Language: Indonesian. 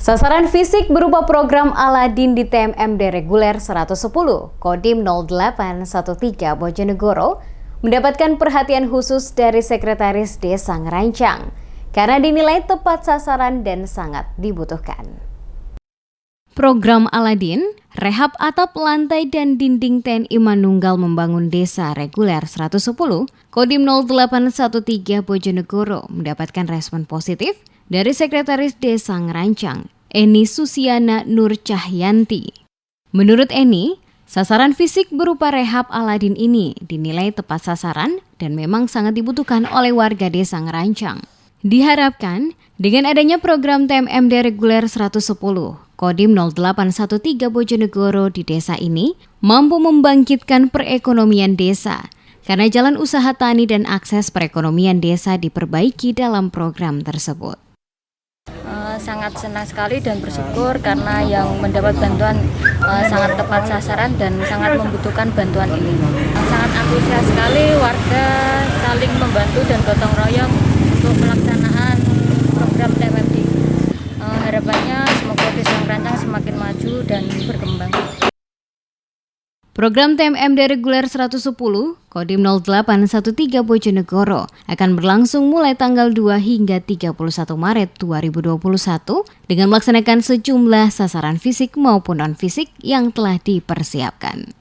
Sasaran fisik berupa program Aladin di TMMD reguler 110 Kodim 0813 Bojonegoro mendapatkan perhatian khusus dari Sekretaris Desa Ngerancang karena dinilai tepat sasaran dan sangat dibutuhkan. Program Aladin, rehab atap lantai dan dinding TNI Manunggal membangun desa reguler 110 Kodim 0813 Bojonegoro mendapatkan respon positif dari Sekretaris Desa Ngerancang, Eni Susiana Nur Cahyanti. Menurut Eni, sasaran fisik berupa rehab Aladin ini dinilai tepat sasaran dan memang sangat dibutuhkan oleh warga Desa Ngerancang. Diharapkan, dengan adanya program TMMD reguler 110, Kodim 0813 Bojonegoro di desa ini mampu membangkitkan perekonomian desa, karena jalan usaha tani dan akses perekonomian desa diperbaiki dalam program tersebut. Sangat senang sekali dan bersyukur karena yang mendapat bantuan sangat tepat sasaran dan sangat membutuhkan bantuan ini. Sangat antusias sekali, warga saling membantu dan gotong royong untuk pelaksanaan program TMMD. Harapannya semoga Desa Ngerancang semakin maju dan berkembang. Program TMMD reguler 110 Kodim 0813 Bojonegoro akan berlangsung mulai tanggal 2 hingga 31 Maret 2021 dengan melaksanakan sejumlah sasaran fisik maupun non-fisik yang telah dipersiapkan.